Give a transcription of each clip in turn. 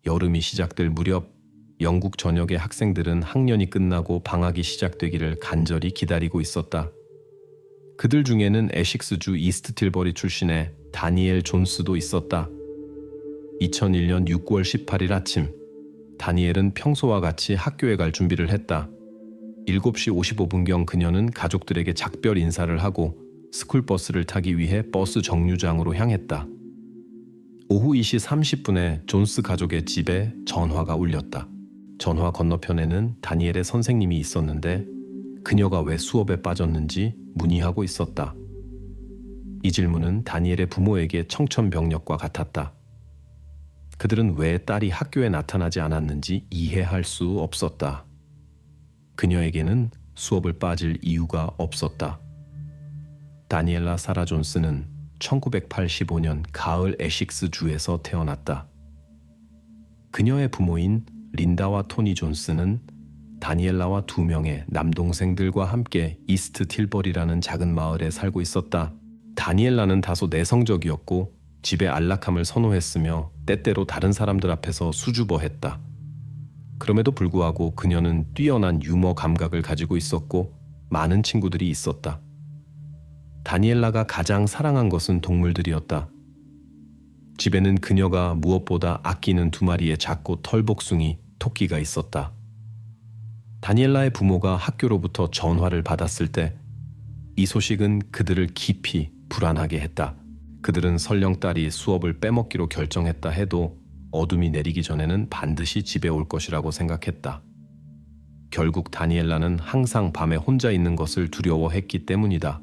여름이 시작될 무렵 영국 전역의 학생들은 학년이 끝나고 방학이 시작되기를 간절히 기다리고 있었다. 그들 중에는 에식스주 이스트 틸버리 출신의 다니엘 존스도 있었다. 2001년 6월 18일 아침, 다니엘은 평소와 같이 학교에 갈 준비를 했다. 7시 55분경 그녀는 가족들에게 작별 인사를 하고 스쿨버스를 타기 위해 버스 정류장으로 향했다. 오후 2시 30분에 존스 가족의 집에 전화가 울렸다. 전화 건너편에는 다니엘의 선생님이 있었는데 그녀가 왜 수업에 빠졌는지 문의하고 있었다. 이 질문은 다니엘의 부모에게 청천벽력과 같았다. 그들은 왜 딸이 학교에 나타나지 않았는지 이해할 수 없었다. 그녀에게는 수업을 빠질 이유가 없었다. 다니엘라 사라 존스는 1985년 가을 에식스 주에서 태어났다. 그녀의 부모인 린다와 토니 존스는 다니엘라와 2명의 남동생들과 함께 이스트 틸버리라는 작은 마을에 살고 있었다. 다니엘라는 다소 내성적이었고 집의 안락함을 선호했으며 때때로 다른 사람들 앞에서 수줍어했다. 그럼에도 불구하고 그녀는 뛰어난 유머 감각을 가지고 있었고 많은 친구들이 있었다. 다니엘라가 가장 사랑한 것은 동물들이었다. 집에는 그녀가 무엇보다 아끼는 2마리의 작고 털복숭이 토끼가 있었다. 다니엘라의 부모가 학교로부터 전화를 받았을 때 이 소식은 그들을 깊이 불안하게 했다. 그들은 설령 딸이 수업을 빼먹기로 결정했다 해도 어둠이 내리기 전에는 반드시 집에 올 것이라고 생각했다. 결국 다니엘라는 항상 밤에 혼자 있는 것을 두려워했기 때문이다.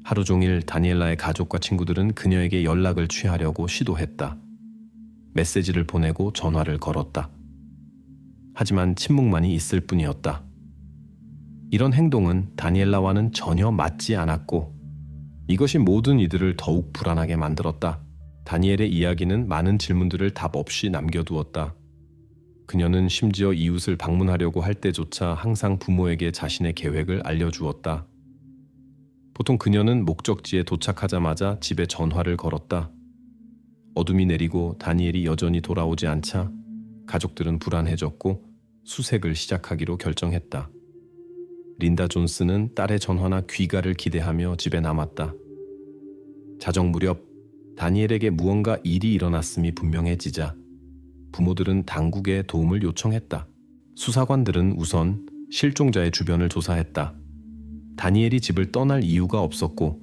하루 종일 다니엘라의 가족과 친구들은 그녀에게 연락을 취하려고 시도했다. 메시지를 보내고 전화를 걸었다. 하지만 침묵만이 있을 뿐이었다. 이런 행동은 다니엘라와는 전혀 맞지 않았고 이것이 모든 이들을 더욱 불안하게 만들었다. 다니엘의 이야기는 많은 질문들을 답 없이 남겨두었다. 그녀는 심지어 이웃을 방문하려고 할 때조차 항상 부모에게 자신의 계획을 알려주었다. 보통 그녀는 목적지에 도착하자마자 집에 전화를 걸었다. 어둠이 내리고 다니엘이 여전히 돌아오지 않자 가족들은 불안해졌고 수색을 시작하기로 결정했다. 린다 존스는 딸의 전화나 귀가를 기대하며 집에 남았다. 자정 무렵 다니엘에게 무언가 일이 일어났음이 분명해지자 부모들은 당국에 도움을 요청했다. 수사관들은 우선 실종자의 주변을 조사했다. 다니엘이 집을 떠날 이유가 없었고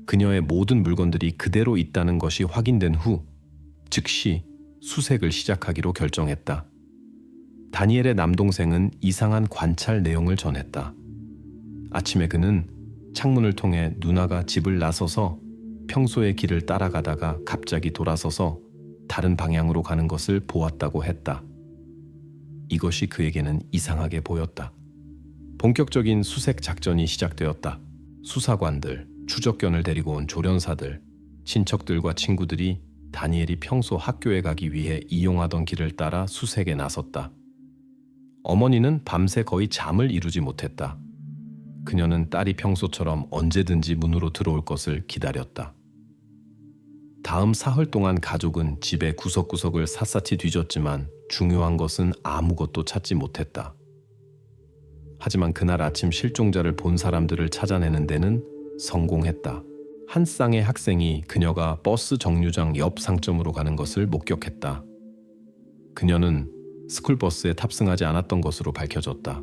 그녀의 모든 물건들이 그대로 있다는 것이 확인된 후 즉시 수색을 시작하기로 결정했다. 다니엘의 남동생은 이상한 관찰 내용을 전했다. 아침에 그는 창문을 통해 누나가 집을 나서서 평소의 길을 따라가다가 갑자기 돌아서서 다른 방향으로 가는 것을 보았다고 했다. 이것이 그에게는 이상하게 보였다. 본격적인 수색 작전이 시작되었다. 수사관들, 추적견을 데리고 온 조련사들, 친척들과 친구들이 다니엘이 평소 학교에 가기 위해 이용하던 길을 따라 수색에 나섰다. 어머니는 밤새 거의 잠을 이루지 못했다. 그녀는 딸이 평소처럼 언제든지 문으로 들어올 것을 기다렸다. 다음 사흘 동안 가족은 집의 구석구석을 샅샅이 뒤졌지만 중요한 것은 아무것도 찾지 못했다. 하지만 그날 아침 실종자를 본 사람들을 찾아내는 데는 성공했다. 한 쌍의 학생이 그녀가 버스 정류장 옆 상점으로 가는 것을 목격했다. 그녀는 스쿨버스에 탑승하지 않았던 것으로 밝혀졌다.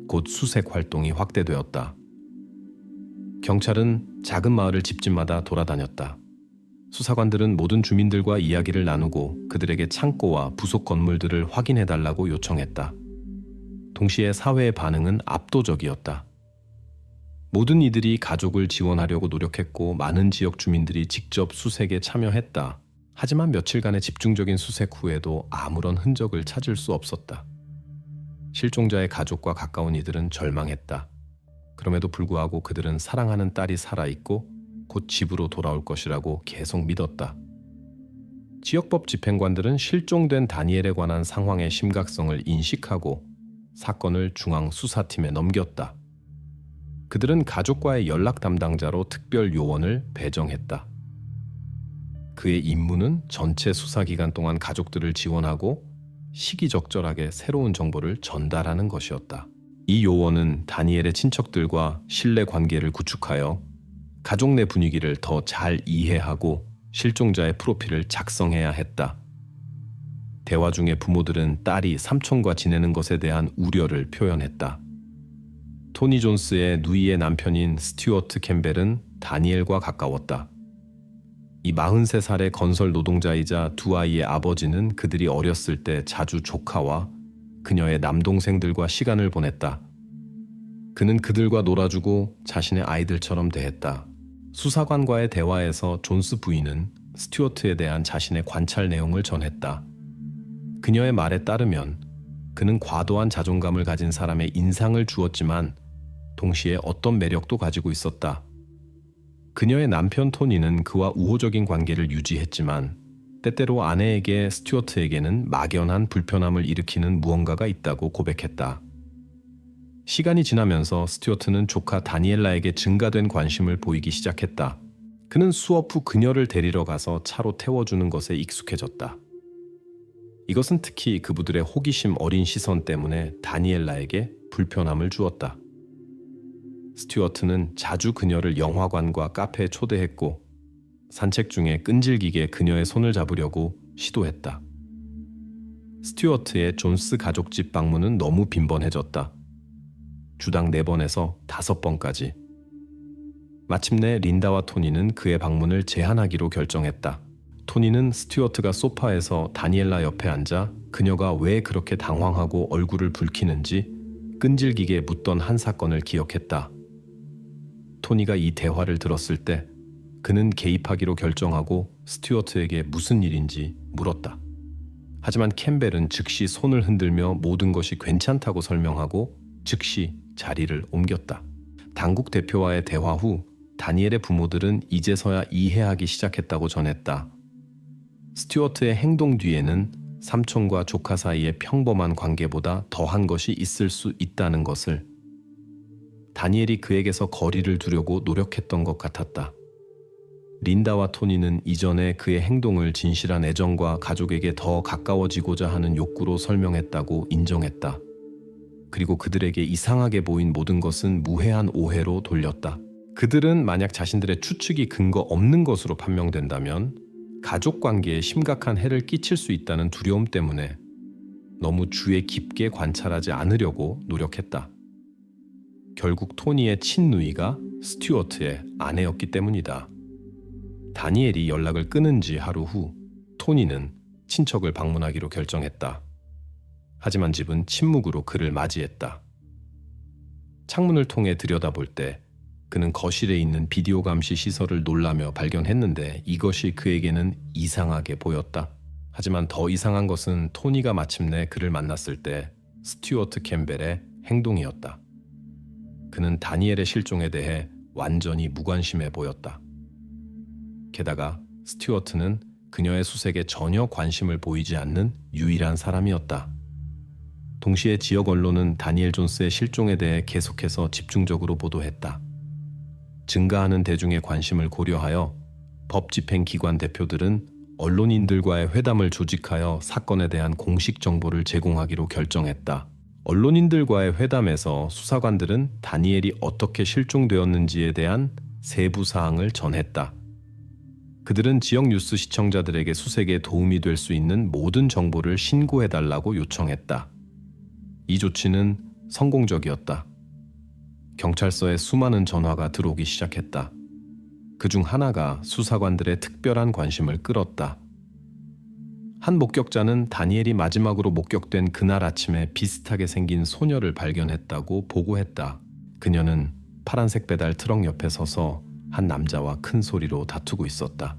곧 수색 활동이 확대되었다. 경찰은 작은 마을을 집집마다 돌아다녔다. 수사관들은 모든 주민들과 이야기를 나누고 그들에게 창고와 부속 건물들을 확인해달라고 요청했다. 동시에 사회의 반응은 압도적이었다. 모든 이들이 가족을 지원하려고 노력했고 많은 지역 주민들이 직접 수색에 참여했다. 하지만 며칠간의 집중적인 수색 후에도 아무런 흔적을 찾을 수 없었다. 실종자의 가족과 가까운 이들은 절망했다. 그럼에도 불구하고 그들은 사랑하는 딸이 살아있고 곧 집으로 돌아올 것이라고 계속 믿었다. 지역법 집행관들은 실종된 다니엘에 관한 상황의 심각성을 인식하고 사건을 중앙수사팀에 넘겼다. 그들은 가족과의 연락 담당자로 특별 요원을 배정했다. 그의 임무는 전체 수사기간 동안 가족들을 지원하고 시기적절하게 새로운 정보를 전달하는 것이었다. 이 요원은 다니엘의 친척들과 신뢰 관계를 구축하여 가족 내 분위기를 더 잘 이해하고 실종자의 프로필을 작성해야 했다. 대화 중에 부모들은 딸이 삼촌과 지내는 것에 대한 우려를 표현했다. 토니 존스의 누이의 남편인 스튜어트 캠벨은 다니엘과 가까웠다. 이 43살의 건설 노동자이자 두 아이의 아버지는 그들이 어렸을 때 자주 조카와 그녀의 남동생들과 시간을 보냈다. 그는 그들과 놀아주고 자신의 아이들처럼 대했다. 수사관과의 대화에서 존스 부인은 스튜어트에 대한 자신의 관찰 내용을 전했다. 그녀의 말에 따르면 그는 과도한 자존감을 가진 사람의 인상을 주었지만 동시에 어떤 매력도 가지고 있었다. 그녀의 남편 토니는 그와 우호적인 관계를 유지했지만 때때로 아내에게 스튜어트에게는 막연한 불편함을 일으키는 무언가가 있다고 고백했다. 시간이 지나면서 스튜어트는 조카 다니엘라에게 증가된 관심을 보이기 시작했다. 그는 수업 후 그녀를 데리러 가서 차로 태워주는 것에 익숙해졌다. 이것은 특히 그부들의 호기심 어린 시선 때문에 다니엘라에게 불편함을 주었다. 스튜어트는 자주 그녀를 영화관과 카페에 초대했고 산책 중에 끈질기게 그녀의 손을 잡으려고 시도했다. 스튜어트의 존스 가족집 방문은 너무 빈번해졌다. 주당 4번에서 5번까지. 마침내 린다와 토니는 그의 방문을 제한하기로 결정했다. 토니는 스튜어트가 소파에서 다니엘라 옆에 앉아 그녀가 왜 그렇게 당황하고 얼굴을 붉히는지 끈질기게 묻던 한 사건을 기억했다. 토니가 이 대화를 들었을 때 그는 개입하기로 결정하고 스튜어트에게 무슨 일인지 물었다. 하지만 캠벨은 즉시 손을 흔들며 모든 것이 괜찮다고 설명하고 즉시 자리를 옮겼다. 당국 대표와의 대화 후 다니엘의 부모들은 이제서야 이해하기 시작했다고 전했다. 스튜어트의 행동 뒤에는 삼촌과 조카 사이의 평범한 관계보다 더한 것이 있을 수 있다는 것을 다니엘이 그에게서 거리를 두려고 노력했던 것 같았다. 린다와 토니는 이전에 그의 행동을 진실한 애정과 가족에게 더 가까워지고자 하는 욕구로 설명했다고 인정했다. 그리고 그들에게 이상하게 보인 모든 것은 무해한 오해로 돌렸다. 그들은 만약 자신들의 추측이 근거 없는 것으로 판명된다면 가족 관계에 심각한 해를 끼칠 수 있다는 두려움 때문에 너무 주의 깊게 관찰하지 않으려고 노력했다. 결국 토니의 친누이가 스튜어트의 아내였기 때문이다. 다니엘이 연락을 끊은 지 하루 후 토니는 친척을 방문하기로 결정했다. 하지만 집은 침묵으로 그를 맞이했다. 창문을 통해 들여다볼 때 그는 거실에 있는 비디오 감시 시설을 놀라며 발견했는데 이것이 그에게는 이상하게 보였다. 하지만 더 이상한 것은 토니가 마침내 그를 만났을 때 스튜어트 캠벨의 행동이었다. 그는 다니엘의 실종에 대해 완전히 무관심해 보였다. 게다가 스튜어트는 그녀의 수색에 전혀 관심을 보이지 않는 유일한 사람이었다. 동시에 지역 언론은 다니엘 존스의 실종에 대해 계속해서 집중적으로 보도했다. 증가하는 대중의 관심을 고려하여 법집행기관 대표들은 언론인들과의 회담을 조직하여 사건에 대한 공식 정보를 제공하기로 결정했다. 언론인들과의 회담에서 수사관들은 다니엘이 어떻게 실종되었는지에 대한 세부 사항을 전했다. 그들은 지역 뉴스 시청자들에게 수색에 도움이 될 수 있는 모든 정보를 신고해달라고 요청했다. 이 조치는 성공적이었다. 경찰서에 수많은 전화가 들어오기 시작했다. 그중 하나가 수사관들의 특별한 관심을 끌었다. 한 목격자는 다니엘이 마지막으로 목격된 그날 아침에 비슷하게 생긴 소녀를 발견했다고 보고했다. 그녀는 파란색 배달 트럭 옆에 서서 한 남자와 큰 소리로 다투고 있었다.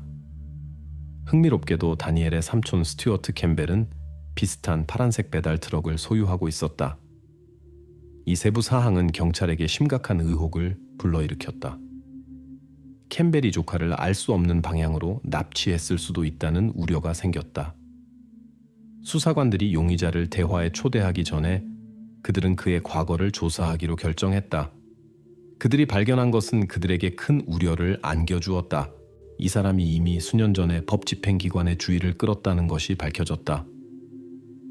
흥미롭게도 다니엘의 삼촌 스튜어트 캠벨은 비슷한 파란색 배달 트럭을 소유하고 있었다. 이 세부 사항은 경찰에게 심각한 의혹을 불러일으켰다. 캠벨이 조카를 알 수 없는 방향으로 납치했을 수도 있다는 우려가 생겼다. 수사관들이 용의자를 대화에 초대하기 전에 그들은 그의 과거를 조사하기로 결정했다. 그들이 발견한 것은 그들에게 큰 우려를 안겨주었다. 이 사람이 이미 수년 전에 법 집행기관의 주의를 끌었다는 것이 밝혀졌다.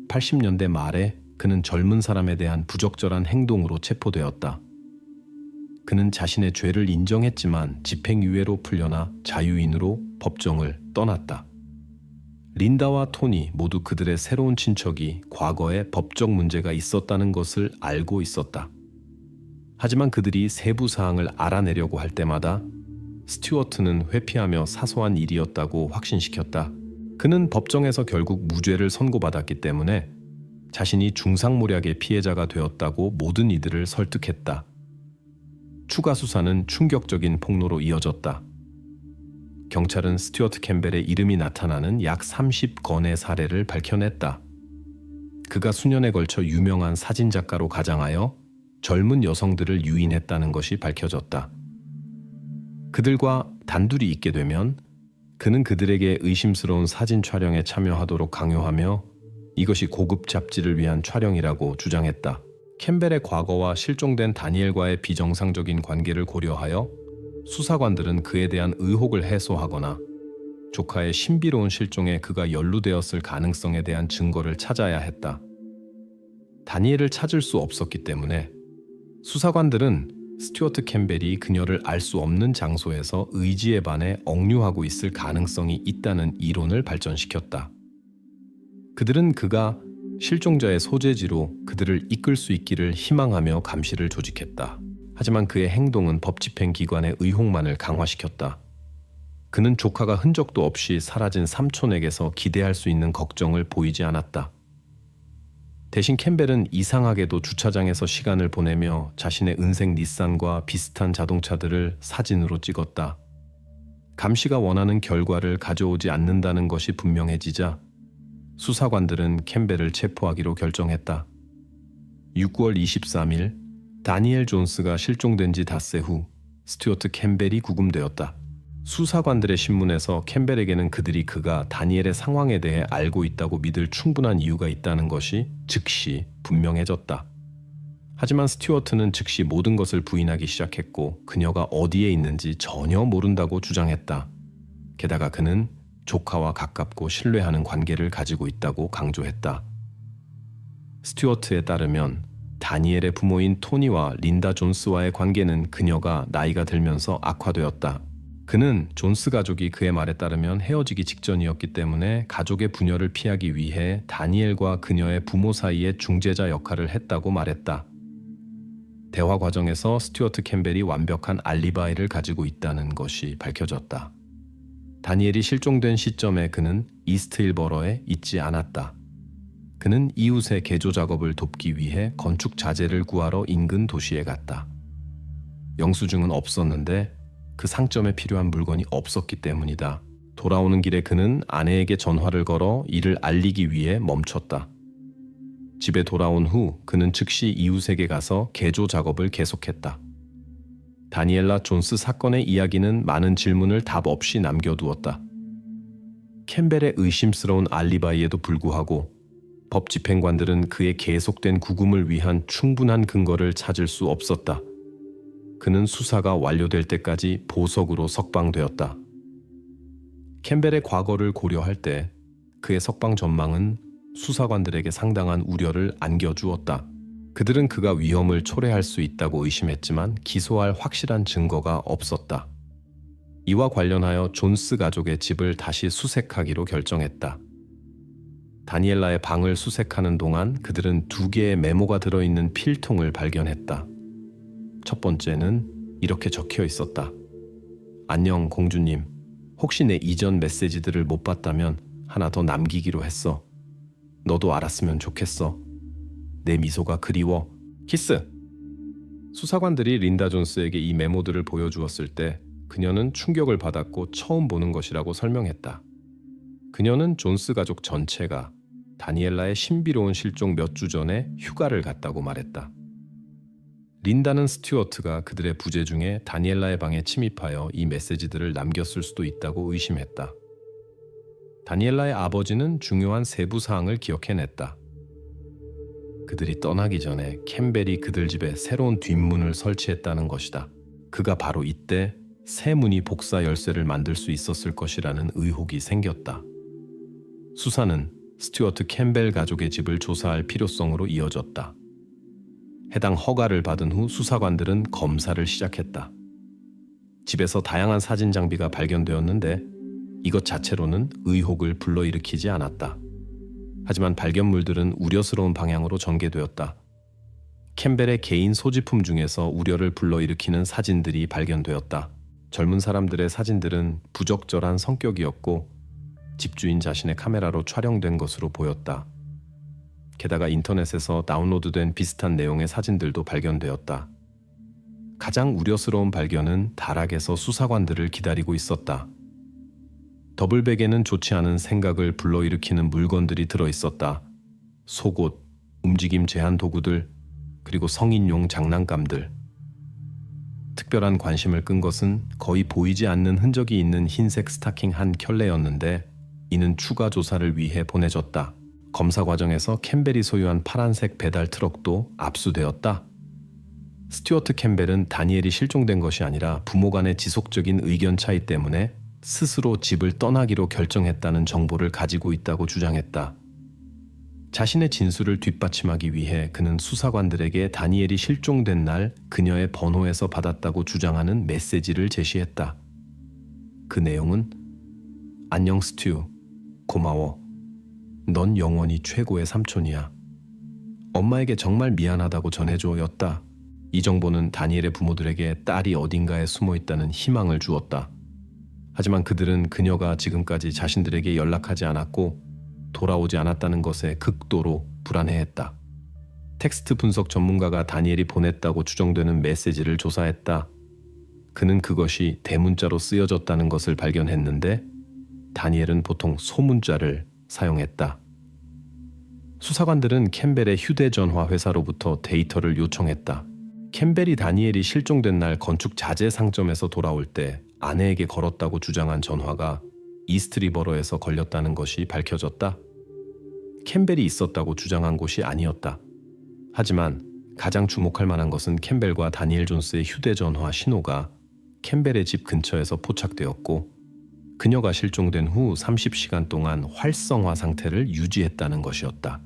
80년대 말에 그는 젊은 사람에 대한 부적절한 행동으로 체포되었다. 그는 자신의 죄를 인정했지만 집행유예로 풀려나 자유인으로 법정을 떠났다. 린다와 토니 모두 그들의 새로운 친척이 과거에 법적 문제가 있었다는 것을 알고 있었다. 하지만 그들이 세부 사항을 알아내려고 할 때마다 스튜어트는 회피하며 사소한 일이었다고 확신시켰다. 그는 법정에서 결국 무죄를 선고받았기 때문에 자신이 중상모략의 피해자가 되었다고 모든 이들을 설득했다. 추가 수사는 충격적인 폭로로 이어졌다. 경찰은 스튜어트 캠벨의 이름이 나타나는 약 30건의 사례를 밝혀냈다. 그가 수년에 걸쳐 유명한 사진작가로 가장하여 젊은 여성들을 유인했다는 것이 밝혀졌다. 그들과 단둘이 있게 되면 그는 그들에게 의심스러운 사진 촬영에 참여하도록 강요하며 이것이 고급 잡지를 위한 촬영이라고 주장했다. 캠벨의 과거와 실종된 다니엘과의 비정상적인 관계를 고려하여 수사관들은 그에 대한 의혹을 해소하거나 조카의 신비로운 실종에 그가 연루되었을 가능성에 대한 증거를 찾아야 했다. 다니엘을 찾을 수 없었기 때문에 수사관들은 스튜어트 캠벨이 그녀를 알 수 없는 장소에서 의지에 반해 억류하고 있을 가능성이 있다는 이론을 발전시켰다. 그들은 그가 실종자의 소재지로 그들을 이끌 수 있기를 희망하며 감시를 조직했다. 하지만 그의 행동은 법집행기관의 의혹만을 강화시켰다. 그는 조카가 흔적도 없이 사라진 삼촌에게서 기대할 수 있는 걱정을 보이지 않았다. 대신 캠벨은 이상하게도 주차장에서 시간을 보내며 자신의 은색 닛산과 비슷한 자동차들을 사진으로 찍었다. 감시가 원하는 결과를 가져오지 않는다는 것이 분명해지자 수사관들은 캠벨을 체포하기로 결정했다. 6월 23일 다니엘 존스가 실종된 지 닷새 후 스튜어트 캠벨이 구금되었다. 수사관들의 신문에서 캠벨에게는 그가 다니엘의 상황에 대해 알고 있다고 믿을 충분한 이유가 있다는 것이 즉시 분명해졌다. 하지만 스튜어트는 즉시 모든 것을 부인하기 시작했고 그녀가 어디에 있는지 전혀 모른다고 주장했다. 게다가 그는 조카와 가깝고 신뢰하는 관계를 가지고 있다고 강조했다. 스튜어트에 따르면 다니엘의 부모인 토니와 린다 존스와의 관계는 그녀가 나이가 들면서 악화되었다. 그는 존스 가족이 그의 말에 따르면 헤어지기 직전이었기 때문에 가족의 분열을 피하기 위해 다니엘과 그녀의 부모 사이의 중재자 역할을 했다고 말했다. 대화 과정에서 스튜어트 캠벨이 완벽한 알리바이를 가지고 있다는 것이 밝혀졌다. 다니엘이 실종된 시점에 그는 이스트힐버러에 있지 않았다. 그는 이웃의 개조 작업을 돕기 위해 건축 자재를 구하러 인근 도시에 갔다. 영수증은 없었는데 그 상점에 필요한 물건이 없었기 때문이다. 돌아오는 길에 그는 아내에게 전화를 걸어 이를 알리기 위해 멈췄다. 집에 돌아온 후 그는 즉시 이웃에게 가서 개조 작업을 계속했다. 다니엘라 존스 사건의 이야기는 많은 질문을 답 없이 남겨두었다. 캠벨의 의심스러운 알리바이에도 불구하고 법 집행관들은 그의 계속된 구금을 위한 충분한 근거를 찾을 수 없었다. 그는 수사가 완료될 때까지 보석으로 석방되었다. 캠벨의 과거를 고려할 때 그의 석방 전망은 수사관들에게 상당한 우려를 안겨주었다. 그들은 그가 위험을 초래할 수 있다고 의심했지만 기소할 확실한 증거가 없었다. 이와 관련하여 존스 가족의 집을 다시 수색하기로 결정했다. 다니엘라의 방을 수색하는 동안 그들은 2개의 메모가 들어있는 필통을 발견했다. 첫 번째는 이렇게 적혀 있었다. 안녕 공주님. 혹시 내 이전 메시지들을 못 봤다면 하나 더 남기기로 했어. 너도 알았으면 좋겠어. 내 미소가 그리워. 키스. 수사관들이 린다 존스에게 이 메모들을 보여주었을 때 그녀는 충격을 받았고 처음 보는 것이라고 설명했다. 그녀는 존스 가족 전체가 다니엘라의 신비로운 실종 몇 주 전에 휴가를 갔다고 말했다. 린다는 스튜어트가 그들의 부재 중에 다니엘라의 방에 침입하여 이 메시지들을 남겼을 수도 있다고 의심했다. 다니엘라의 아버지는 중요한 세부 사항을 기억해냈다. 그들이 떠나기 전에 캠벨이 그들 집에 새로운 뒷문을 설치했다는 것이다. 그가 바로 이때 새 무늬 복사 열쇠를 만들 수 있었을 것이라는 의혹이 생겼다. 수사는 스튜어트 캠벨 가족의 집을 조사할 필요성으로 이어졌다. 해당 허가를 받은 후 수사관들은 검사를 시작했다. 집에서 다양한 사진 장비가 발견되었는데 이것 자체로는 의혹을 불러일으키지 않았다. 하지만 발견물들은 우려스러운 방향으로 전개되었다. 캠벨의 개인 소지품 중에서 우려를 불러일으키는 사진들이 발견되었다. 젊은 사람들의 사진들은 부적절한 성격이었고 집주인 자신의 카메라로 촬영된 것으로 보였다. 게다가 인터넷에서 다운로드된 비슷한 내용의 사진들도 발견되었다. 가장 우려스러운 발견은 다락에서 수사관들을 기다리고 있었다. 더블백에는 좋지 않은 생각을 불러일으키는 물건들이 들어있었다. 속옷, 움직임 제한 도구들, 그리고 성인용 장난감들. 특별한 관심을 끈 것은 거의 보이지 않는 흔적이 있는 흰색 스타킹 한 켤레였는데 이는 추가 조사를 위해 보내졌다. 검사 과정에서 캠벨이 소유한 파란색 배달 트럭도 압수되었다. 스튜어트 캠벨은 다니엘이 실종된 것이 아니라 부모 간의 지속적인 의견 차이 때문에 스스로 집을 떠나기로 결정했다는 정보를 가지고 있다고 주장했다. 자신의 진술을 뒷받침하기 위해 그는 수사관들에게 다니엘이 실종된 날 그녀의 번호에서 받았다고 주장하는 메시지를 제시했다. 그 내용은 안녕 스튜, 고마워. 넌 영원히 최고의 삼촌이야. 엄마에게 정말 미안하다고 전해줘였다. 이 정보는 다니엘의 부모들에게 딸이 어딘가에 숨어 있다는 희망을 주었다. 하지만 그들은 그녀가 지금까지 자신들에게 연락하지 않았고 돌아오지 않았다는 것에 극도로 불안해했다. 텍스트 분석 전문가가 다니엘이 보냈다고 추정되는 메시지를 조사했다. 그는 그것이 대문자로 쓰여졌다는 것을 발견했는데 다니엘은 보통 소문자를 사용했다. 수사관들은 캠벨의 휴대전화 회사로부터 데이터를 요청했다. 캠벨이 다니엘이 실종된 날 건축 자재 상점에서 돌아올 때 아내에게 걸었다고 주장한 전화가 이스트리버러에서 걸렸다는 것이 밝혀졌다. 캠벨이 있었다고 주장한 곳이 아니었다. 하지만 가장 주목할 만한 것은 캠벨과 다니엘 존스의 휴대전화 신호가 캠벨의 집 근처에서 포착되었고 그녀가 실종된 후 30시간 동안 활성화 상태를 유지했다는 것이었다.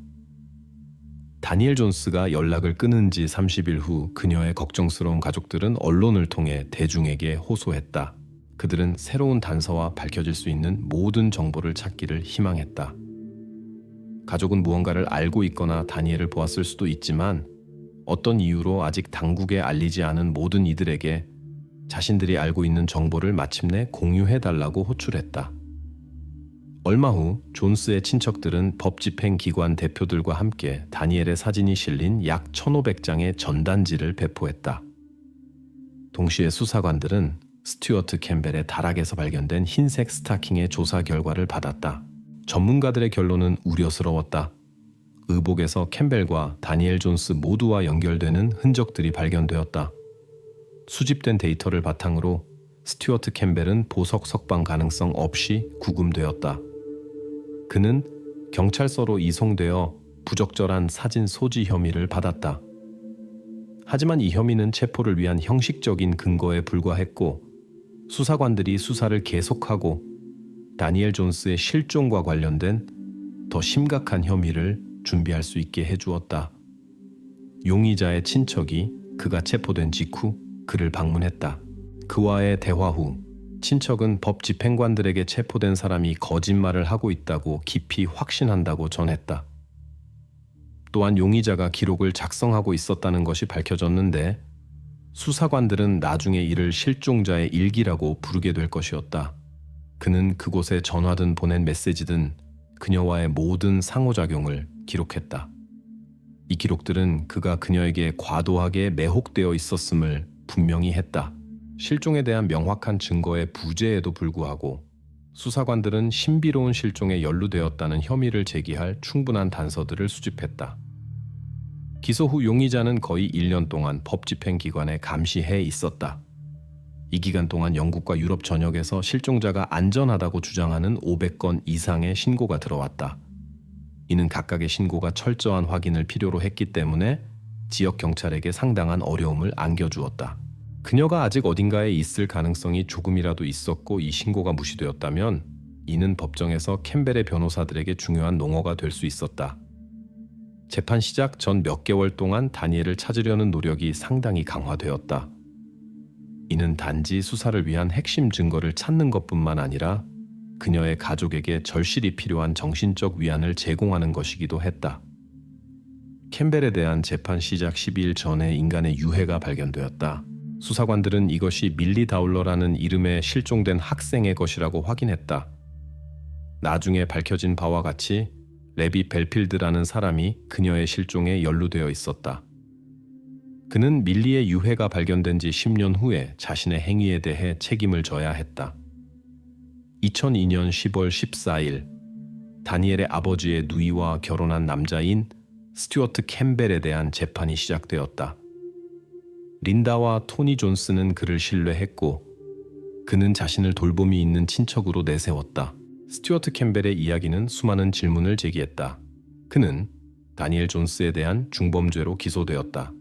다니엘 존스가 연락을 끊은 지 30일 후 그녀의 걱정스러운 가족들은 언론을 통해 대중에게 호소했다. 그들은 새로운 단서와 밝혀질 수 있는 모든 정보를 찾기를 희망했다. 가족은 무언가를 알고 있거나 다니엘을 보았을 수도 있지만 어떤 이유로 아직 당국에 알리지 않은 모든 이들에게 자신들이 알고 있는 정보를 마침내 공유해달라고 호출했다. 얼마 후 존스의 친척들은 법집행기관 대표들과 함께 다니엘의 사진이 실린 약 1,500장의 전단지를 배포했다. 동시에 수사관들은 스튜어트 캠벨의 다락에서 발견된 흰색 스타킹의 조사 결과를 받았다. 전문가들의 결론은 우려스러웠다. 의복에서 캠벨과 다니엘 존스 모두와 연결되는 흔적들이 발견되었다. 수집된 데이터를 바탕으로 스튜어트 캠벨은 보석 석방 가능성 없이 구금되었다. 그는 경찰서로 이송되어 부적절한 사진 소지 혐의를 받았다. 하지만 이 혐의는 체포를 위한 형식적인 근거에 불과했고 수사관들이 수사를 계속하고 다니엘 존스의 실종과 관련된 더 심각한 혐의를 준비할 수 있게 해주었다. 용의자의 친척이 그가 체포된 직후 그를 방문했다. 그와의 대화 후 친척은 법 집행관들에게 체포된 사람이 거짓말을 하고 있다고 깊이 확신한다고 전했다. 또한 용의자가 기록을 작성하고 있었다는 것이 밝혀졌는데 수사관들은 나중에 이를 실종자의 일기라고 부르게 될 것이었다. 그는 그곳에 전화든 보낸 메시지든 그녀와의 모든 상호작용을 기록했다. 이 기록들은 그가 그녀에게 과도하게 매혹되어 있었음을 분명히 했다. 실종에 대한 명확한 증거의 부재에도 불구하고 수사관들은 신비로운 실종에 연루되었다는 혐의를 제기할 충분한 단서들을 수집했다. 기소 후 용의자는 거의 1년 동안 법집행기관에 감시해 있었다. 이 기간 동안 영국과 유럽 전역에서 실종자가 안전하다고 주장하는 500건 이상의 신고가 들어왔다. 이는 각각의 신고가 철저한 확인을 필요로 했기 때문에 지역 경찰에게 상당한 어려움을 안겨주었다. 그녀가 아직 어딘가에 있을 가능성이 조금이라도 있었고 이 신고가 무시되었다면 이는 법정에서 캠벨의 변호사들에게 중요한 농어가 될 수 있었다. 재판 시작 전 몇 개월 동안 다니엘을 찾으려는 노력이 상당히 강화되었다. 이는 단지 수사를 위한 핵심 증거를 찾는 것뿐만 아니라 그녀의 가족에게 절실히 필요한 정신적 위안을 제공하는 것이기도 했다. 캠벨에 대한 재판 시작 12일 전에 인간의 유해가 발견되었다. 수사관들은 이것이 밀리 다울러라는 이름의 실종된 학생의 것이라고 확인했다. 나중에 밝혀진 바와 같이 레비 벨필드라는 사람이 그녀의 실종에 연루되어 있었다. 그는 밀리의 유해가 발견된 지 10년 후에 자신의 행위에 대해 책임을 져야 했다. 2002년 10월 14일 다니엘의 아버지의 누이와 결혼한 남자인 스튜어트 캠벨에 대한 재판이 시작되었다. 린다와 토니 존스는 그를 신뢰했고 그는 자신을 돌봄이 있는 친척으로 내세웠다. 스튜어트 캠벨의 이야기는 수많은 질문을 제기했다. 그는 다니엘 존스에 대한 중범죄로 기소되었다.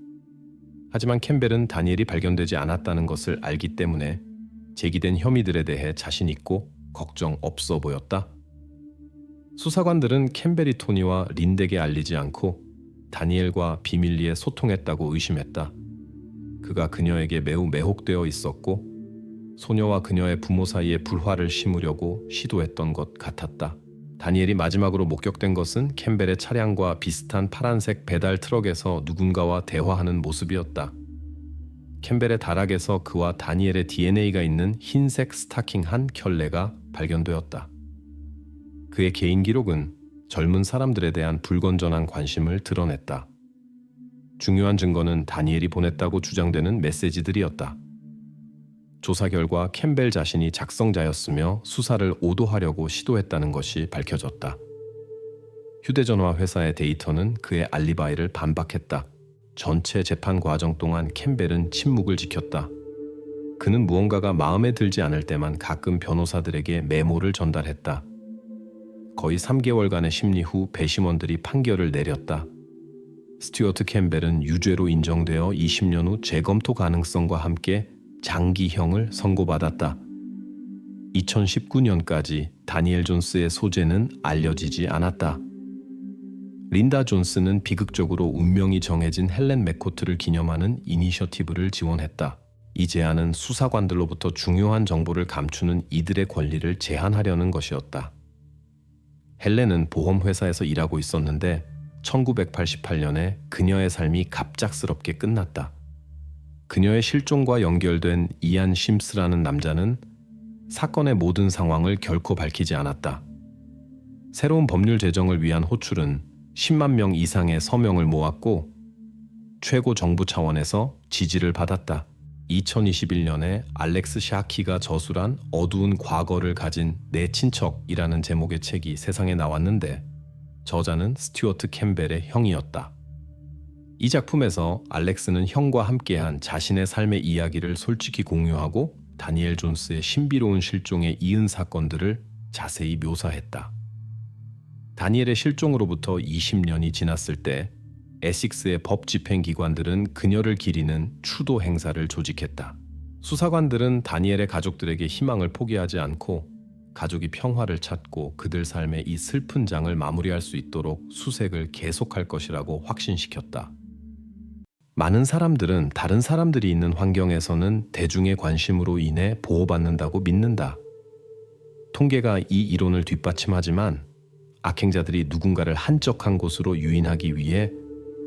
하지만 캠벨은 다니엘이 발견되지 않았다는 것을 알기 때문에 제기된 혐의들에 대해 자신 있고 걱정 없어 보였다. 수사관들은 캠벨이 토니와 린덱에 알리지 않고 다니엘과 비밀리에 소통했다고 의심했다. 그가 그녀에게 매우 매혹되어 있었고 소녀와 그녀의 부모 사이에 불화를 심으려고 시도했던 것 같았다. 다니엘이 마지막으로 목격된 것은 캠벨의 차량과 비슷한 파란색 배달 트럭에서 누군가와 대화하는 모습이었다. 캠벨의 다락에서 그와 다니엘의 DNA가 있는 흰색 스타킹 한 켤레가 발견되었다. 그의 개인 기록은 젊은 사람들에 대한 불건전한 관심을 드러냈다. 중요한 증거는 다니엘이 보냈다고 주장되는 메시지들이었다. 조사 결과 캠벨 자신이 작성자였으며 수사를 오도하려고 시도했다는 것이 밝혀졌다. 휴대전화 회사의 데이터는 그의 알리바이를 반박했다. 전체 재판 과정 동안 캠벨은 침묵을 지켰다. 그는 무언가가 마음에 들지 않을 때만 가끔 변호사들에게 메모를 전달했다. 거의 3개월간의 심리 후 배심원들이 판결을 내렸다. 스튜어트 캠벨은 유죄로 인정되어 20년 후 재검토 가능성과 함께 장기형을 선고받았다. 2019년까지 다니엘 존스의 소재는 알려지지 않았다. 린다 존스는 비극적으로 운명이 정해진 헬렌 맥코트를 기념하는 이니셔티브를 지원했다. 이 제안은 수사관들로부터 중요한 정보를 감추는 이들의 권리를 제한하려는 것이었다. 헬렌은 보험회사에서 일하고 있었는데 1988년에 그녀의 삶이 갑작스럽게 끝났다. 그녀의 실종과 연결된 이안 심스라는 남자는 사건의 모든 상황을 결코 밝히지 않았다. 새로운 법률 제정을 위한 호출은 10만 명 이상의 서명을 모았고 최고 정부 차원에서 지지를 받았다. 2021년에 알렉스 샤키가 저술한 어두운 과거를 가진 내 친척이라는 제목의 책이 세상에 나왔는데 저자는 스튜어트 캠벨의 형이었다. 이 작품에서 알렉스는 형과 함께한 자신의 삶의 이야기를 솔직히 공유하고 다니엘 존스의 신비로운 실종에 이은 사건들을 자세히 묘사했다. 다니엘의 실종으로부터 20년이 지났을 때 에식스의 법 집행기관들은 그녀를 기리는 추도 행사를 조직했다. 수사관들은 다니엘의 가족들에게 희망을 포기하지 않고 가족이 평화를 찾고 그들 삶의 이 슬픈 장을 마무리할 수 있도록 수색을 계속할 것이라고 확신시켰다. 많은 사람들은 다른 사람들이 있는 환경에서는 대중의 관심으로 인해 보호받는다고 믿는다. 통계가 이 이론을 뒷받침하지만 악행자들이 누군가를 한적한 곳으로 유인하기 위해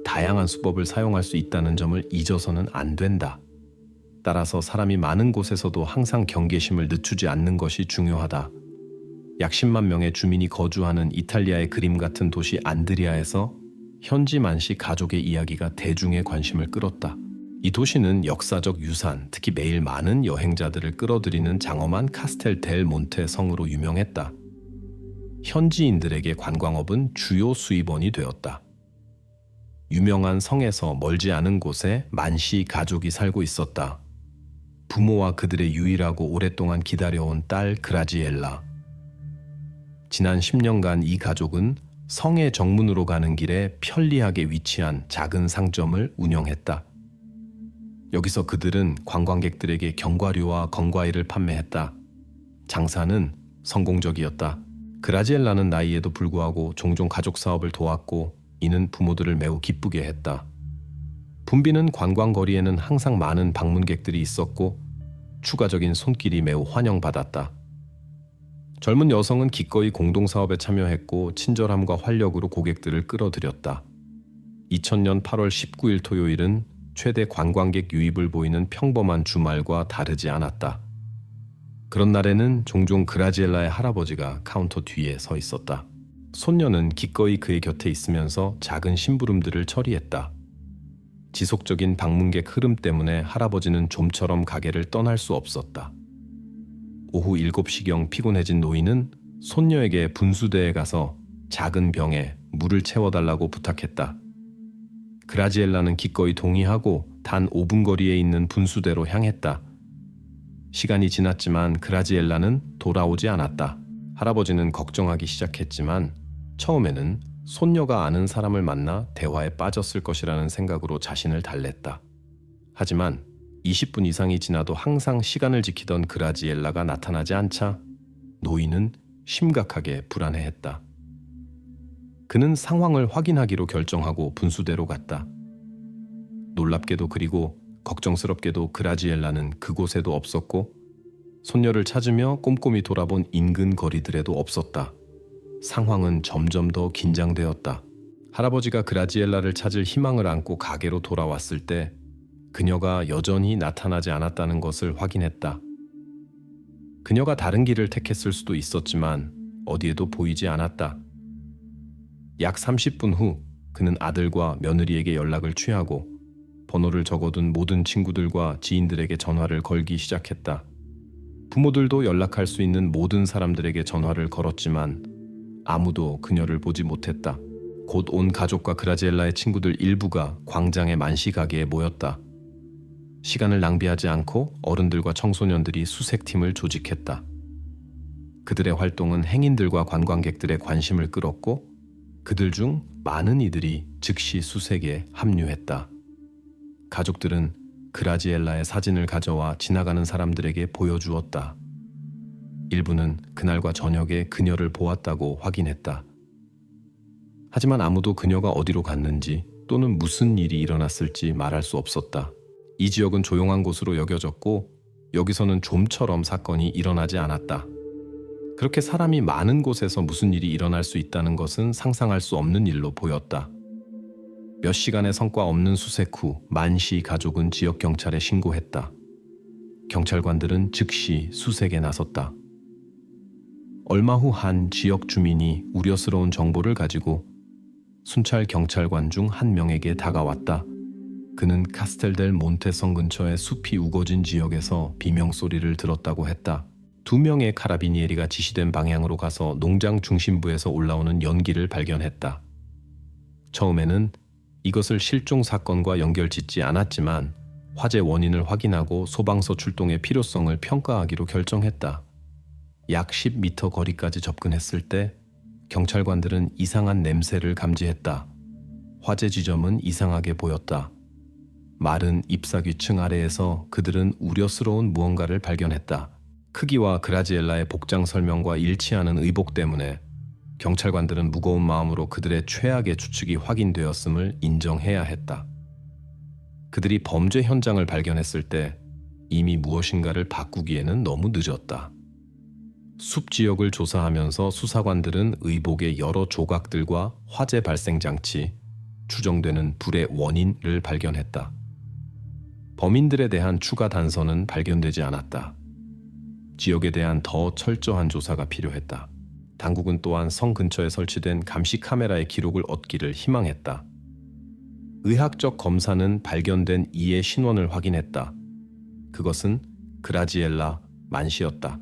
다양한 수법을 사용할 수 있다는 점을 잊어서는 안 된다. 따라서 사람이 많은 곳에서도 항상 경계심을 늦추지 않는 것이 중요하다. 약 10만 명의 주민이 거주하는 이탈리아의 그림 같은 도시 안드리아에서 현지 만시 가족의 이야기가 대중의 관심을 끌었다. 이 도시는 역사적 유산, 특히 매일 많은 여행자들을 끌어들이는 장엄한 카스텔 델 몬테 성으로 유명했다. 현지인들에게 관광업은 주요 수입원이 되었다. 유명한 성에서 멀지 않은 곳에 만시 가족이 살고 있었다. 부모와 그들의 유일하고 오랫동안 기다려온 딸 그라지엘라. 지난 10년간 이 가족은 성의 정문으로 가는 길에 편리하게 위치한 작은 상점을 운영했다. 여기서 그들은 관광객들에게 견과류와 건과일을 판매했다. 장사는 성공적이었다. 그라지엘라는 나이에도 불구하고 종종 가족 사업을 도왔고 이는 부모들을 매우 기쁘게 했다. 붐비는 관광거리에는 항상 많은 방문객들이 있었고 추가적인 손길이 매우 환영받았다. 젊은 여성은 기꺼이 공동사업에 참여했고 친절함과 활력으로 고객들을 끌어들였다. 2000년 8월 19일 토요일은 최대 관광객 유입을 보이는 평범한 주말과 다르지 않았다. 그런 날에는 종종 그라지엘라의 할아버지가 카운터 뒤에 서 있었다. 손녀는 기꺼이 그의 곁에 있으면서 작은 심부름들을 처리했다. 지속적인 방문객 흐름 때문에 할아버지는 좀처럼 가게를 떠날 수 없었다. 오후 7시경 피곤해진 노인은 손녀에게 분수대에 가서 작은 병에 물을 채워달라고 부탁했다. 그라지엘라는 기꺼이 동의하고 단 5분 거리에 있는 분수대로 향했다. 시간이 지났지만 그라지엘라는 돌아오지 않았다. 할아버지는 걱정하기 시작했지만 처음에는 손녀가 아는 사람을 만나 대화에 빠졌을 것이라는 생각으로 자신을 달랬다. 하지만 20분 이상이 지나도 항상 시간을 지키던 그라지엘라가 나타나지 않자 노인은 심각하게 불안해했다. 그는 상황을 확인하기로 결정하고 분수대로 갔다. 놀랍게도 그리고 걱정스럽게도 그라지엘라는 그곳에도 없었고 손녀를 찾으며 꼼꼼히 돌아본 인근 거리들에도 없었다. 상황은 점점 더 긴장되었다. 할아버지가 그라지엘라를 찾을 희망을 안고 가게로 돌아왔을 때 그녀가 여전히 나타나지 않았다는 것을 확인했다. 그녀가 다른 길을 택했을 수도 있었지만 어디에도 보이지 않았다. 약 30분 후 그는 아들과 며느리에게 연락을 취하고 번호를 적어둔 모든 친구들과 지인들에게 전화를 걸기 시작했다. 부모들도 연락할 수 있는 모든 사람들에게 전화를 걸었지만 아무도 그녀를 보지 못했다. 곧 온 가족과 그라지엘라의 친구들 일부가 광장의 만시 가게에 모였다. 시간을 낭비하지 않고 어른들과 청소년들이 수색팀을 조직했다. 그들의 활동은 행인들과 관광객들의 관심을 끌었고 그들 중 많은 이들이 즉시 수색에 합류했다. 가족들은 그라지엘라의 사진을 가져와 지나가는 사람들에게 보여주었다. 일부는 그날과 저녁에 그녀를 보았다고 확인했다. 하지만 아무도 그녀가 어디로 갔는지 또는 무슨 일이 일어났을지 말할 수 없었다. 이 지역은 조용한 곳으로 여겨졌고 여기서는 좀처럼 사건이 일어나지 않았다. 그렇게 사람이 많은 곳에서 무슨 일이 일어날 수 있다는 것은 상상할 수 없는 일로 보였다. 몇 시간의 성과 없는 수색 후 만시 가족은 지역 경찰에 신고했다. 경찰관들은 즉시 수색에 나섰다. 얼마 후 한 지역 주민이 우려스러운 정보를 가지고 순찰 경찰관 중 한 명에게 다가왔다. 그는 카스텔델 몬테성 근처의 숲이 우거진 지역에서 비명소리를 들었다고 했다. 2명의 카라비니에리가 지시된 방향으로 가서 농장 중심부에서 올라오는 연기를 발견했다. 처음에는 이것을 실종 사건과 연결짓지 않았지만 화재 원인을 확인하고 소방서 출동의 필요성을 평가하기로 결정했다. 약 10m 거리까지 접근했을 때 경찰관들은 이상한 냄새를 감지했다. 화재 지점은 이상하게 보였다. 마른 잎사귀층 아래에서 그들은 우려스러운 무언가를 발견했다. 크기와 그라지엘라의 복장 설명과 일치하는 의복 때문에 경찰관들은 무거운 마음으로 그들의 최악의 추측이 확인되었음을 인정해야 했다. 그들이 범죄 현장을 발견했을 때 이미 무엇인가를 바꾸기에는 너무 늦었다. 숲 지역을 조사하면서 수사관들은 의복의 여러 조각들과 화재 발생 장치, 추정되는 불의 원인을 발견했다. 범인들에 대한 추가 단서는 발견되지 않았다. 지역에 대한 더 철저한 조사가 필요했다. 당국은 또한 성 근처에 설치된 감시 카메라의 기록을 얻기를 희망했다. 의학적 검사는 발견된 이의 신원을 확인했다. 그것은 그라지엘라 만시였다.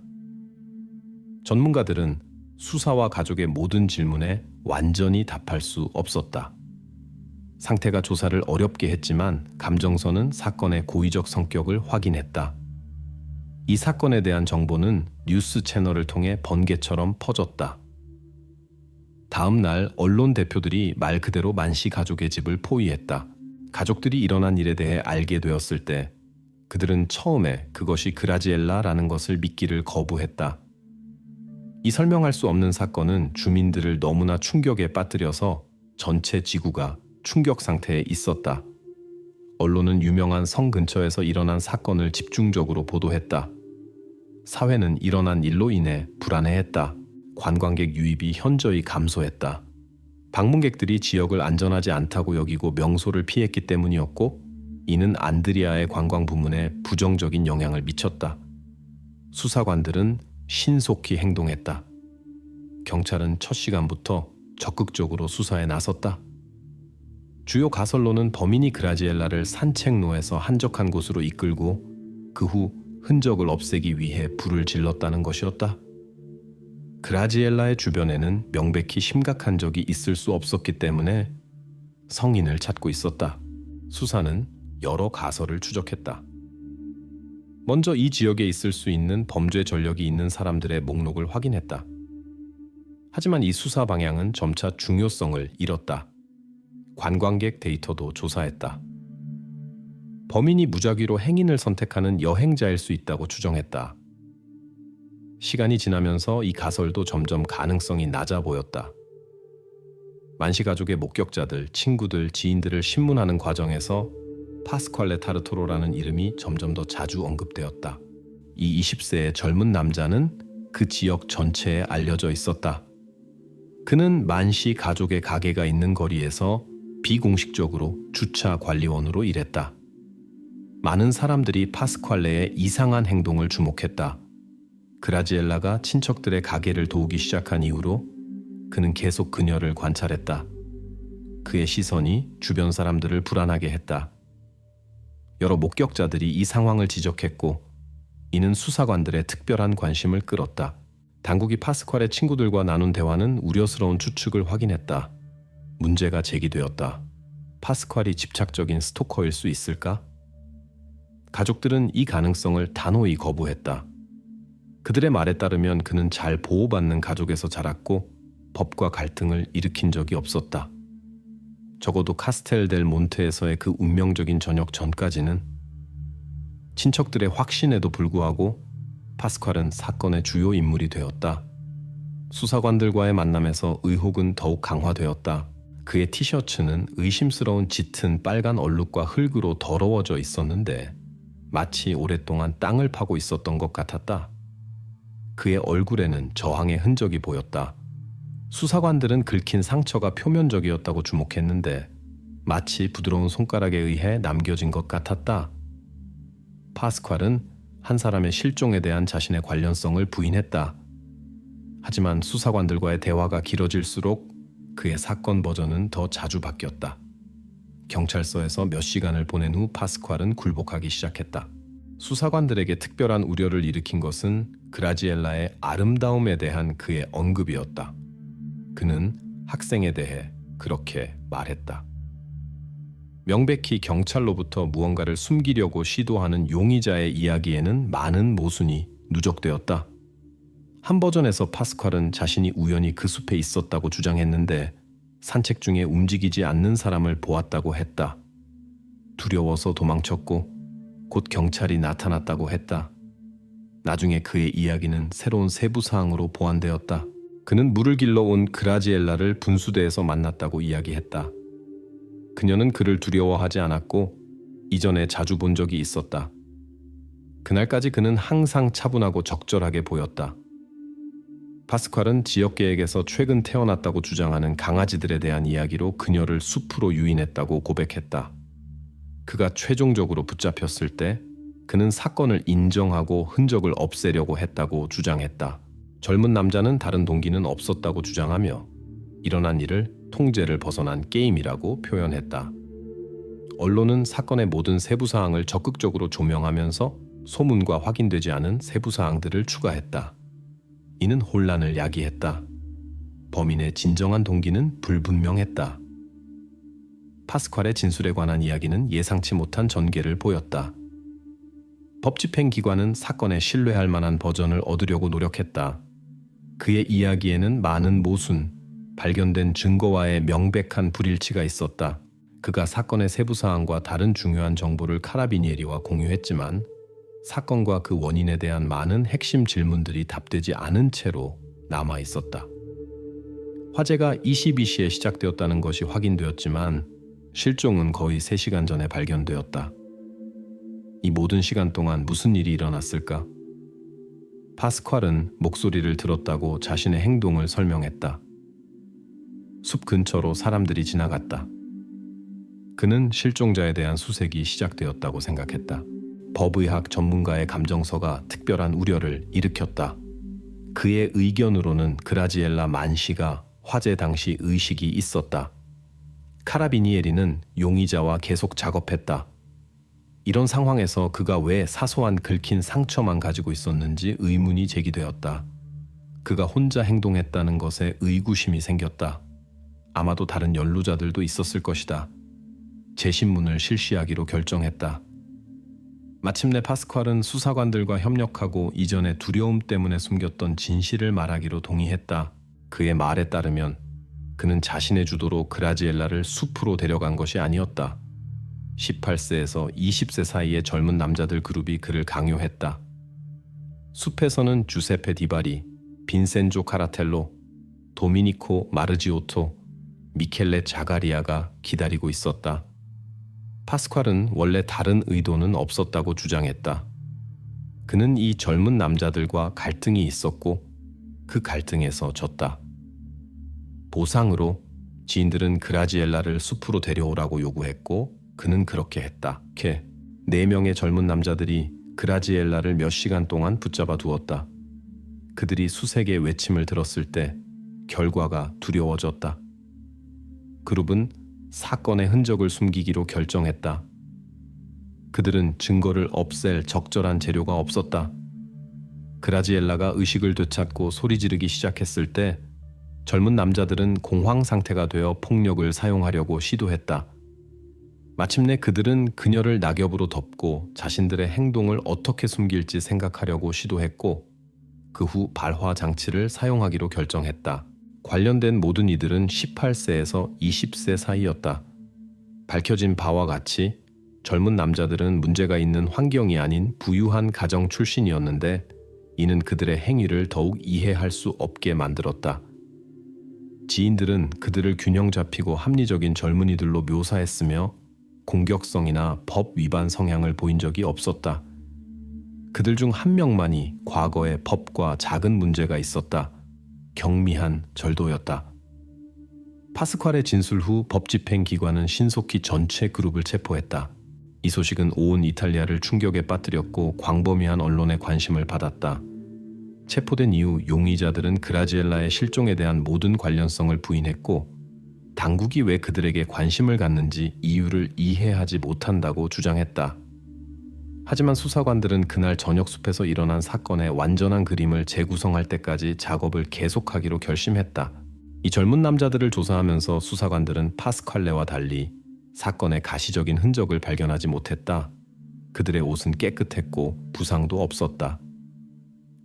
전문가들은 수사와 가족의 모든 질문에 완전히 답할 수 없었다. 상태가 조사를 어렵게 했지만 감정선은 사건의 고의적 성격을 확인했다. 이 사건에 대한 정보는 뉴스 채널을 통해 번개처럼 퍼졌다. 다음 날 언론 대표들이 말 그대로 만시 가족의 집을 포위했다. 가족들이 일어난 일에 대해 알게 되었을 때 그들은 처음에 그것이 그라지엘라라는 것을 믿기를 거부했다. 이 설명할 수 없는 사건은 주민들을 너무나 충격에 빠뜨려서 전체 지구가 충격 상태에 있었다. 언론은 유명한 성 근처에서 일어난 사건을 집중적으로 보도했다. 사회는 일어난 일로 인해 불안해했다. 관광객 유입이 현저히 감소했다. 방문객들이 지역을 안전하지 않다고 여기고 명소를 피했기 때문이었고, 이는 안드리아의 관광 부문에 부정적인 영향을 미쳤다. 수사관들은 신속히 행동했다. 경찰은 첫 시간부터 적극적으로 수사에 나섰다. 주요 가설로는 범인이 그라지엘라를 산책로에서 한적한 곳으로 이끌고 그 후 흔적을 없애기 위해 불을 질렀다는 것이었다. 그라지엘라의 주변에는 명백히 심각한 적이 있을 수 없었기 때문에 성인을 찾고 있었다. 수사는 여러 가설을 추적했다. 먼저 이 지역에 있을 수 있는 범죄 전력이 있는 사람들의 목록을 확인했다. 하지만 이 수사 방향은 점차 중요성을 잃었다. 관광객 데이터도 조사했다. 범인이 무작위로 행인을 선택하는 여행자일 수 있다고 추정했다. 시간이 지나면서 이 가설도 점점 가능성이 낮아 보였다. 만시 가족의 목격자들, 친구들, 지인들을 신문하는 과정에서 파스퀄레 타르토로라는 이름이 점점 더 자주 언급되었다. 이 20세의 젊은 남자는 그 지역 전체에 알려져 있었다. 그는 만시 가족의 가게가 있는 거리에서 비공식적으로 주차 관리원으로 일했다. 많은 사람들이 파스퀄레의 이상한 행동을 주목했다. 그라지엘라가 친척들의 가게를 도우기 시작한 이후로 그는 계속 그녀를 관찰했다. 그의 시선이 주변 사람들을 불안하게 했다. 여러 목격자들이 이 상황을 지적했고, 이는 수사관들의 특별한 관심을 끌었다. 당국이 파스퀄의 친구들과 나눈 대화는 우려스러운 추측을 확인했다. 문제가 제기되었다. 파스퀄이 집착적인 스토커일 수 있을까? 가족들은 이 가능성을 단호히 거부했다. 그들의 말에 따르면 그는 잘 보호받는 가족에서 자랐고 법과 갈등을 일으킨 적이 없었다. 적어도 카스텔 델 몬테에서의 그 운명적인 저녁 전까지는. 친척들의 확신에도 불구하고 파스퀄은 사건의 주요 인물이 되었다. 수사관들과의 만남에서 의혹은 더욱 강화되었다. 그의 티셔츠는 의심스러운 짙은 빨간 얼룩과 흙으로 더러워져 있었는데 마치 오랫동안 땅을 파고 있었던 것 같았다. 그의 얼굴에는 저항의 흔적이 보였다. 수사관들은 긁힌 상처가 표면적이었다고 주목했는데 마치 부드러운 손가락에 의해 남겨진 것 같았다. 파스퀄은 한 사람의 실종에 대한 자신의 관련성을 부인했다. 하지만 수사관들과의 대화가 길어질수록 그의 사건 버전은 더 자주 바뀌었다. 경찰서에서 몇 시간을 보낸 후 파스퀄은 굴복하기 시작했다. 수사관들에게 특별한 우려를 일으킨 것은 그라지엘라의 아름다움에 대한 그의 언급이었다. 그는 학생에 대해 그렇게 말했다. 명백히 경찰로부터 무언가를 숨기려고 시도하는 용의자의 이야기에는 많은 모순이 누적되었다. 한 버전에서 파스퀄은 자신이 우연히 그 숲에 있었다고 주장했는데 산책 중에 움직이지 않는 사람을 보았다고 했다. 두려워서 도망쳤고 곧 경찰이 나타났다고 했다. 나중에 그의 이야기는 새로운 세부 사항으로 보완되었다. 그는 물을 길러 온 그라지엘라를 분수대에서 만났다고 이야기했다. 그녀는 그를 두려워하지 않았고 이전에 자주 본 적이 있었다. 그날까지 그는 항상 차분하고 적절하게 보였다. 파스퀄은 지역계획에서 최근 태어났다고 주장하는 강아지들에 대한 이야기로 그녀를 숲으로 유인했다고 고백했다. 그가 최종적으로 붙잡혔을 때 그는 사건을 인정하고 흔적을 없애려고 했다고 주장했다. 젊은 남자는 다른 동기는 없었다고 주장하며 일어난 일을 통제를 벗어난 게임이라고 표현했다. 언론은 사건의 모든 세부 사항을 적극적으로 조명하면서 소문과 확인되지 않은 세부 사항들을 추가했다. 이는 혼란을 야기했다. 범인의 진정한 동기는 불분명했다. 파스퀄의 진술에 관한 이야기는 예상치 못한 전개를 보였다. 법집행기관은 사건의 신뢰할 만한 버전을 얻으려고 노력했다. 그의 이야기에는 많은 모순, 발견된 증거와의 명백한 불일치가 있었다. 그가 사건의 세부 사항과 다른 중요한 정보를 카라비니에리와 공유했지만 사건과 그 원인에 대한 많은 핵심 질문들이 답되지 않은 채로 남아 있었다. 화재가 22시에 시작되었다는 것이 확인되었지만 실종은 거의 3시간 전에 발견되었다. 이 모든 시간 동안 무슨 일이 일어났을까? 파스퀄은 목소리를 들었다고 자신의 행동을 설명했다. 숲 근처로 사람들이 지나갔다. 그는 실종자에 대한 수색이 시작되었다고 생각했다. 법의학 전문가의 감정서가 특별한 우려를 일으켰다. 그의 의견으로는 그라지엘라 만시가 화재 당시 의식이 있었다. 카라비니에리는 용의자와 계속 작업했다. 이런 상황에서 그가 왜 사소한 긁힌 상처만 가지고 있었는지 의문이 제기되었다. 그가 혼자 행동했다는 것에 의구심이 생겼다. 아마도 다른 연루자들도 있었을 것이다. 재신문을 실시하기로 결정했다. 마침내 파스퀄은 수사관들과 협력하고 이전에 두려움 때문에 숨겼던 진실을 말하기로 동의했다. 그의 말에 따르면 그는 자신의 주도로 그라지엘라를 숲으로 데려간 것이 아니었다. 18세에서 20세 사이의 젊은 남자들 그룹이 그를 강요했다. 숲에서는 주세페 디바리, 빈센조 카라텔로, 도미니코 마르지오토, 미켈레 자가리아가 기다리고 있었다. 파스퀄은 원래 다른 의도는 없었다고 주장했다. 그는 이 젊은 남자들과 갈등이 있었고 그 갈등에서 졌다. 보상으로 지인들은 그라지엘라를 숲으로 데려오라고 요구했고 그는 그렇게 했다. 4명의 젊은 남자들이 그라지엘라를 몇 시간 동안 붙잡아 두었다. 그들이 수색의 외침을 들었을 때 결과가 두려워졌다. 그룹은 사건의 흔적을 숨기기로 결정했다. 그들은 증거를 없앨 적절한 재료가 없었다. 그라지엘라가 의식을 되찾고 소리 지르기 시작했을 때 젊은 남자들은 공황 상태가 되어 폭력을 사용하려고 시도했다. 마침내 그들은 그녀를 낙엽으로 덮고 자신들의 행동을 어떻게 숨길지 생각하려고 시도했고 그 후 발화 장치를 사용하기로 결정했다. 관련된 모든 이들은 18세에서 20세 사이였다. 밝혀진 바와 같이 젊은 남자들은 문제가 있는 환경이 아닌 부유한 가정 출신이었는데 이는 그들의 행위를 더욱 이해할 수 없게 만들었다. 지인들은 그들을 균형 잡히고 합리적인 젊은이들로 묘사했으며 공격성이나 법 위반 성향을 보인 적이 없었다. 그들 중 한 명만이 과거에 법과 작은 문제가 있었다. 경미한 절도였다. 파스퀄의 진술 후 법집행기관은 신속히 전체 그룹을 체포했다. 이 소식은 온 이탈리아를 충격에 빠뜨렸고 광범위한 언론의 관심을 받았다. 체포된 이후 용의자들은 그라지엘라의 실종에 대한 모든 관련성을 부인했고 당국이 왜 그들에게 관심을 갖는지 이유를 이해하지 못한다고 주장했다. 하지만 수사관들은 그날 저녁 숲에서 일어난 사건의 완전한 그림을 재구성할 때까지 작업을 계속하기로 결심했다. 이 젊은 남자들을 조사하면서 수사관들은 파스퀄레와 달리 사건의 가시적인 흔적을 발견하지 못했다. 그들의 옷은 깨끗했고 부상도 없었다.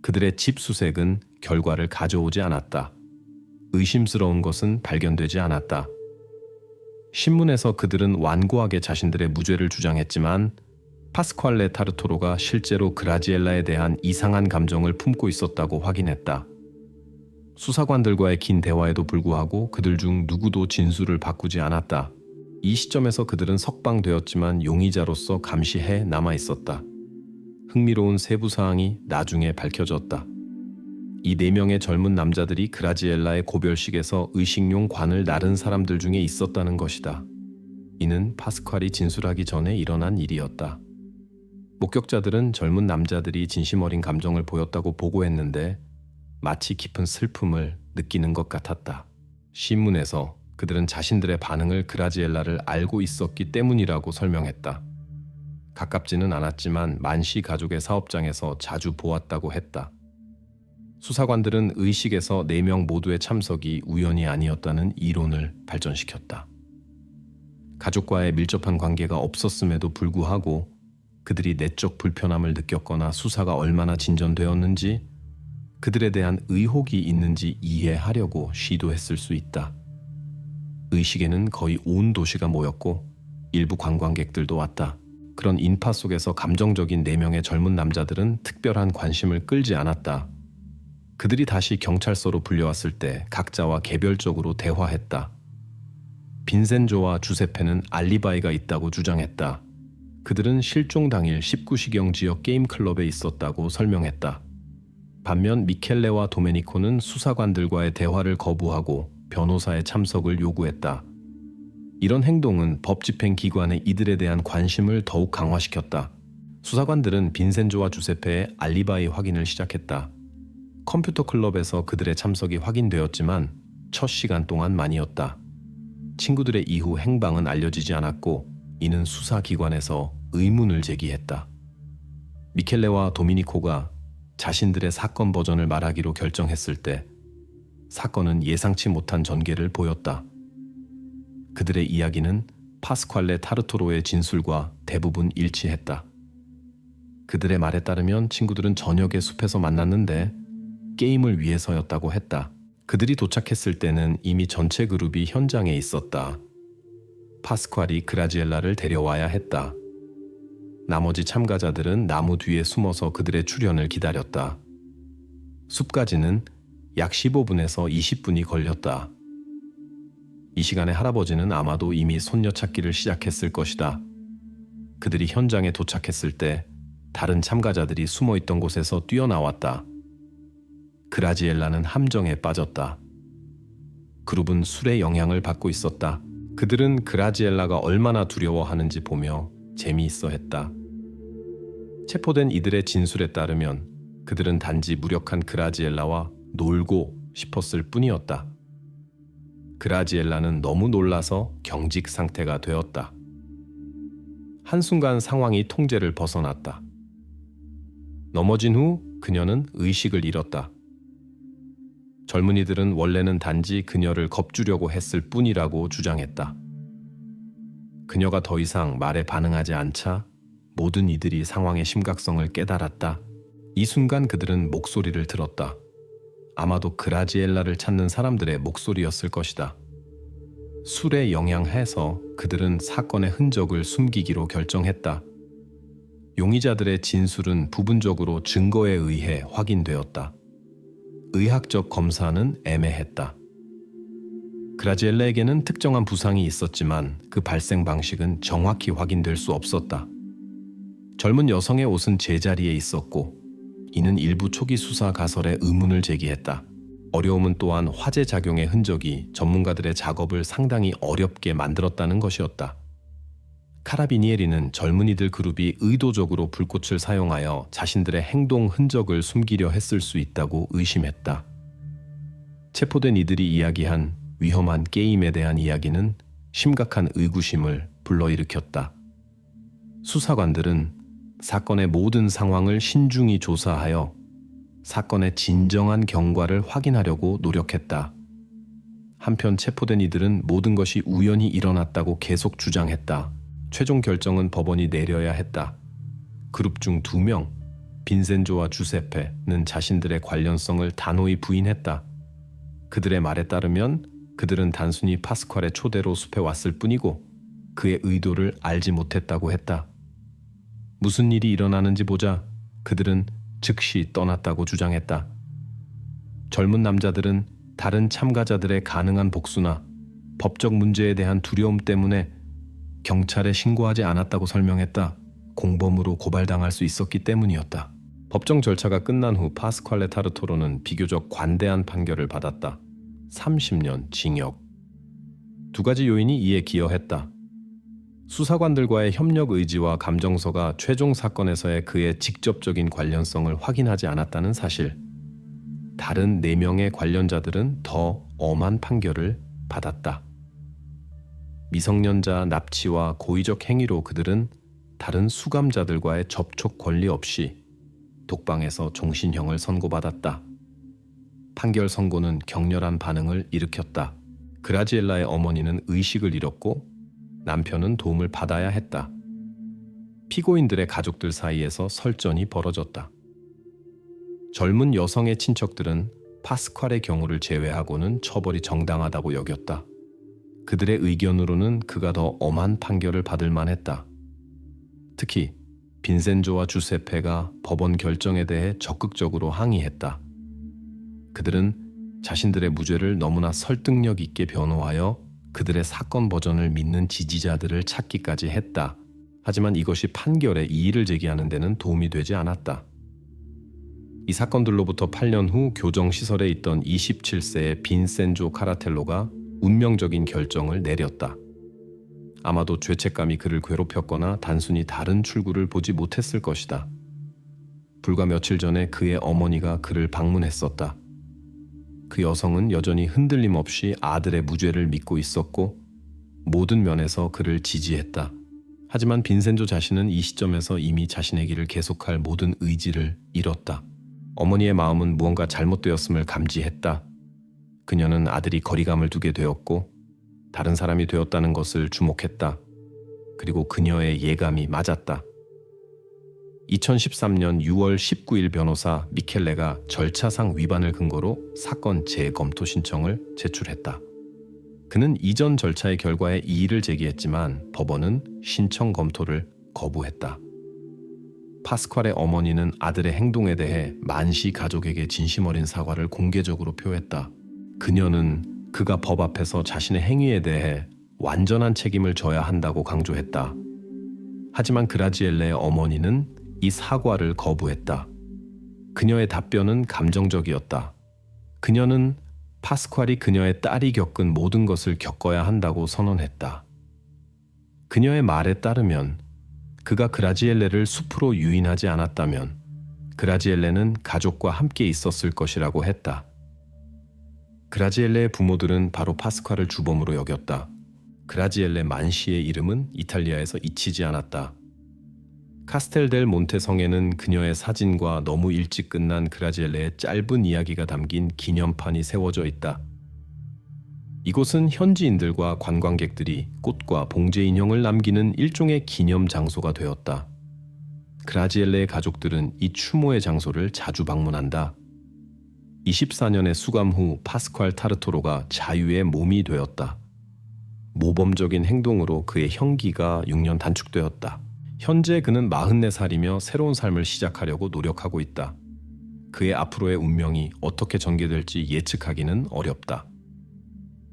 그들의 집 수색은 결과를 가져오지 않았다. 의심스러운 것은 발견되지 않았다. 신문에서 그들은 완고하게 자신들의 무죄를 주장했지만 파스퀄레 타르토로가 실제로 그라지엘라에 대한 이상한 감정을 품고 있었다고 확인했다. 수사관들과의 긴 대화에도 불구하고 그들 중 누구도 진술을 바꾸지 않았다. 이 시점에서 그들은 석방되었지만 용의자로서 감시해 남아있었다. 흥미로운 세부 사항이 나중에 밝혀졌다. 이 4명의 젊은 남자들이 그라지엘라의 고별식에서 의식용 관을 나른 사람들 중에 있었다는 것이다. 이는 파스퀄이 진술하기 전에 일어난 일이었다. 목격자들은 젊은 남자들이 진심 어린 감정을 보였다고 보고했는데 마치 깊은 슬픔을 느끼는 것 같았다. 신문에서 그들은 자신들의 반응을 그라지엘라를 알고 있었기 때문이라고 설명했다. 가깝지는 않았지만 만시 가족의 사업장에서 자주 보았다고 했다. 수사관들은 의식에서 4명 모두의 참석이 우연이 아니었다는 이론을 발전시켰다. 가족과의 밀접한 관계가 없었음에도 불구하고 그들이 내적 불편함을 느꼈거나 수사가 얼마나 진전되었는지 그들에 대한 의혹이 있는지 이해하려고 시도했을 수 있다. 의식에는 거의 온 도시가 모였고 일부 관광객들도 왔다. 그런 인파 속에서 감정적인 4명의 젊은 남자들은 특별한 관심을 끌지 않았다. 그들이 다시 경찰서로 불려왔을 때 각자와 개별적으로 대화했다. 빈센조와 주세페는 알리바이가 있다고 주장했다. 그들은 실종 당일 19시경 지역 게임 클럽에 있었다고 설명했다. 반면 미켈레와 도메니코는 수사관들과의 대화를 거부하고 변호사의 참석을 요구했다. 이런 행동은 법 집행 기관의 이들에 대한 관심을 더욱 강화시켰다. 수사관들은 빈센조와 주세페의 알리바이 확인을 시작했다. 컴퓨터 클럽에서 그들의 참석이 확인되었지만 첫 시간 동안만이었다. 친구들의 이후 행방은 알려지지 않았고 이는 수사기관에서 의문을 제기했다. 미켈레와 도미니코가 자신들의 사건 버전을 말하기로 결정했을 때 사건은 예상치 못한 전개를 보였다. 그들의 이야기는 파스퀄레 타르토로의 진술과 대부분 일치했다. 그들의 말에 따르면 친구들은 저녁에 숲에서 만났는데 게임을 위해서였다고 했다. 그들이 도착했을 때는 이미 전체 그룹이 현장에 있었다. 파스퀄이 그라지엘라를 데려와야 했다. 나머지 참가자들은 나무 뒤에 숨어서 그들의 출현을 기다렸다. 숲까지는 약 15분에서 20분이 걸렸다. 이 시간에 할아버지는 아마도 이미 손녀 찾기를 시작했을 것이다. 그들이 현장에 도착했을 때 다른 참가자들이 숨어있던 곳에서 뛰어나왔다. 그라지엘라는 함정에 빠졌다. 그룹은 술의 영향을 받고 있었다. 그들은 그라지엘라가 얼마나 두려워하는지 보며 재미있어 했다. 체포된 이들의 진술에 따르면 그들은 단지 무력한 그라지엘라와 놀고 싶었을 뿐이었다. 그라지엘라는 너무 놀라서 경직 상태가 되었다. 한순간 상황이 통제를 벗어났다. 넘어진 후 그녀는 의식을 잃었다. 젊은이들은 원래는 단지 그녀를 겁주려고 했을 뿐이라고 주장했다. 그녀가 더 이상 말에 반응하지 않자 모든 이들이 상황의 심각성을 깨달았다. 이 순간 그들은 목소리를 들었다. 아마도 그라지엘라를 찾는 사람들의 목소리였을 것이다. 술에 영향해서 그들은 사건의 흔적을 숨기기로 결정했다. 용의자들의 진술은 부분적으로 증거에 의해 확인되었다. 의학적 검사는 애매했다. 그라지엘라에게는 특정한 부상이 있었지만 그 발생 방식은 정확히 확인될 수 없었다. 젊은 여성의 옷은 제자리에 있었고 이는 일부 초기 수사 가설에 의문을 제기했다. 어려움은 또한 화재 작용의 흔적이 전문가들의 작업을 상당히 어렵게 만들었다는 것이었다. 카라비니에리는 젊은이들 그룹이 의도적으로 불꽃을 사용하여 자신들의 행동 흔적을 숨기려 했을 수 있다고 의심했다. 체포된 이들이 이야기한 위험한 게임에 대한 이야기는 심각한 의구심을 불러일으켰다. 수사관들은 사건의 모든 상황을 신중히 조사하여 사건의 진정한 경과를 확인하려고 노력했다. 한편 체포된 이들은 모든 것이 우연히 일어났다고 계속 주장했다. 최종 결정은 법원이 내려야 했다. 그룹 중 2명, 빈센조와 주세페는 자신들의 관련성을 단호히 부인했다. 그들의 말에 따르면 그들은 단순히 파스퀄의 초대로 숲에 왔을 뿐이고 그의 의도를 알지 못했다고 했다. 무슨 일이 일어나는지 보자 그들은 즉시 떠났다고 주장했다. 젊은 남자들은 다른 참가자들의 가능한 복수나 법적 문제에 대한 두려움 때문에 경찰에 신고하지 않았다고 설명했다. 공범으로 고발당할 수 있었기 때문이었다. 법정 절차가 끝난 후 파스퀄레 타르토로는 비교적 관대한 판결을 받았다. 30년 징역. 2가지 요인이 이에 기여했다. 수사관들과의 협력 의지와 감정서가 최종 사건에서의 그의 직접적인 관련성을 확인하지 않았다는 사실. 다른 4명의 관련자들은 더 엄한 판결을 받았다. 미성년자 납치와 고의적 행위로 그들은 다른 수감자들과의 접촉 권리 없이 독방에서 종신형을 선고받았다. 판결 선고는 격렬한 반응을 일으켰다. 그라지엘라의 어머니는 의식을 잃었고 남편은 도움을 받아야 했다. 피고인들의 가족들 사이에서 설전이 벌어졌다. 젊은 여성의 친척들은 파스퀄의 경우를 제외하고는 처벌이 정당하다고 여겼다. 그들의 의견으로는 그가 더 엄한 판결을 받을 만했다. 특히 빈센조와 주세페가 법원 결정에 대해 적극적으로 항의했다. 그들은 자신들의 무죄를 너무나 설득력 있게 변호하여 그들의 사건 버전을 믿는 지지자들을 찾기까지 했다. 하지만 이것이 판결에 이의를 제기하는 데는 도움이 되지 않았다. 이 사건들로부터 8년 후 교정시설에 있던 27세의 빈센조 카라텔로가 운명적인 결정을 내렸다. 아마도 죄책감이 그를 괴롭혔거나 단순히 다른 출구를 보지 못했을 것이다. 불과 며칠 전에 그의 어머니가 그를 방문했었다. 그 여성은 여전히 흔들림 없이 아들의 무죄를 믿고 있었고 모든 면에서 그를 지지했다. 하지만 빈센조 자신은 이 시점에서 이미 자신의 길을 계속할 모든 의지를 잃었다. 어머니의 마음은 무언가 잘못되었음을 감지했다. 그녀는 아들이 거리감을 두게 되었고 다른 사람이 되었다는 것을 주목했다. 그리고 그녀의 예감이 맞았다. 2013년 6월 19일 변호사 미켈레가 절차상 위반을 근거로 사건 재검토 신청을 제출했다. 그는 이전 절차의 결과에 이의를 제기했지만 법원은 신청 검토를 거부했다. 파스칼의 어머니는 아들의 행동에 대해 만시 가족에게 진심 어린 사과를 공개적으로 표했다. 그녀는 그가 법 앞에서 자신의 행위에 대해 완전한 책임을 져야 한다고 강조했다. 하지만 그라지엘레의 어머니는 이 사과를 거부했다. 그녀의 답변은 감정적이었다. 그녀는 파스칼이 그녀의 딸이 겪은 모든 것을 겪어야 한다고 선언했다. 그녀의 말에 따르면 그가 그라지엘레를 숲으로 유인하지 않았다면 그라지엘레는 가족과 함께 있었을 것이라고 했다. 그라지엘레의 부모들은 바로 파스칼을 주범으로 여겼다. 그라지엘레 만시의 이름은 이탈리아에서 잊히지 않았다. 카스텔델 몬테 성에는 그녀의 사진과 너무 일찍 끝난 그라지엘레의 짧은 이야기가 담긴 기념판이 세워져 있다. 이곳은 현지인들과 관광객들이 꽃과 봉제 인형을 남기는 일종의 기념 장소가 되었다. 그라지엘레의 가족들은 이 추모의 장소를 자주 방문한다. 24년의 수감 후 파스칼 타르토로가 자유의 몸이 되었다. 모범적인 행동으로 그의 형기가 6년 단축되었다. 현재 그는 44살이며 새로운 삶을 시작하려고 노력하고 있다. 그의 앞으로의 운명이 어떻게 전개될지 예측하기는 어렵다.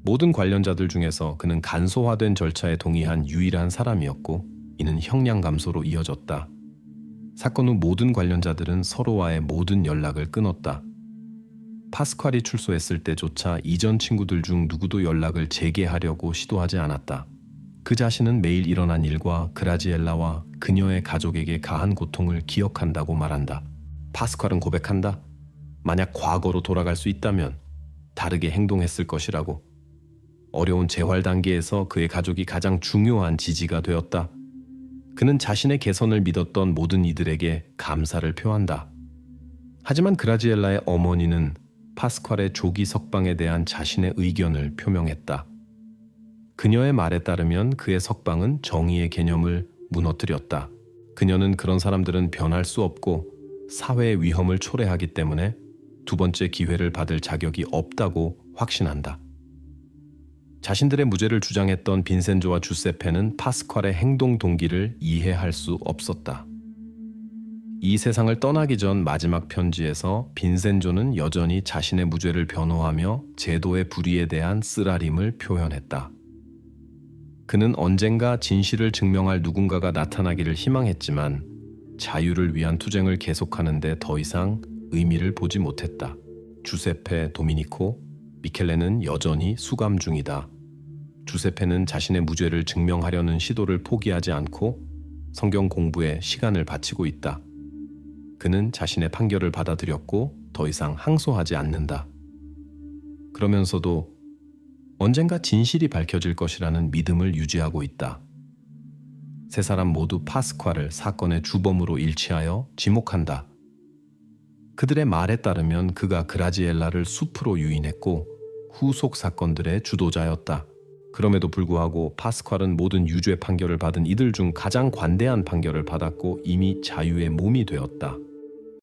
모든 관련자들 중에서 그는 간소화된 절차에 동의한 유일한 사람이었고 이는 형량 감소로 이어졌다. 사건 후 모든 관련자들은 서로와의 모든 연락을 끊었다. 파스칼이 출소했을 때조차 이전 친구들 중 누구도 연락을 재개하려고 시도하지 않았다. 그 자신은 매일 일어난 일과 그라지엘라와 그녀의 가족에게 가한 고통을 기억한다고 말한다. 파스칼은 고백한다. 만약 과거로 돌아갈 수 있다면 다르게 행동했을 것이라고. 어려운 재활 단계에서 그의 가족이 가장 중요한 지지가 되었다. 그는 자신의 개선을 믿었던 모든 이들에게 감사를 표한다. 하지만 그라지엘라의 어머니는 파스칼의 조기 석방에 대한 자신의 의견을 표명했다. 그녀의 말에 따르면 그의 석방은 정의의 개념을 무너뜨렸다. 그녀는 그런 사람들은 변할 수 없고 사회의 위험을 초래하기 때문에 두 번째 기회를 받을 자격이 없다고 확신한다. 자신들의 무죄를 주장했던 빈센조와 주세페는 파스칼의 행동 동기를 이해할 수 없었다. 이 세상을 떠나기 전 마지막 편지에서 빈센조는 여전히 자신의 무죄를 변호하며 제도의 불의에 대한 쓰라림을 표현했다. 그는 언젠가 진실을 증명할 누군가가 나타나기를 희망했지만 자유를 위한 투쟁을 계속하는 데 더 이상 의미를 보지 못했다. 주세페, 도미니코, 미켈레는 여전히 수감 중이다. 주세페는 자신의 무죄를 증명하려는 시도를 포기하지 않고 성경 공부에 시간을 바치고 있다. 그는 자신의 판결을 받아들였고 더 이상 항소하지 않는다. 그러면서도 언젠가 진실이 밝혀질 것이라는 믿음을 유지하고 있다. 세 사람 모두 파스칼을 사건의 주범으로 일치하여 지목한다. 그들의 말에 따르면 그가 그라지엘라를 숲으로 유인했고 후속 사건들의 주도자였다. 그럼에도 불구하고 파스칼은 모든 유죄 판결을 받은 이들 중 가장 관대한 판결을 받았고 이미 자유의 몸이 되었다.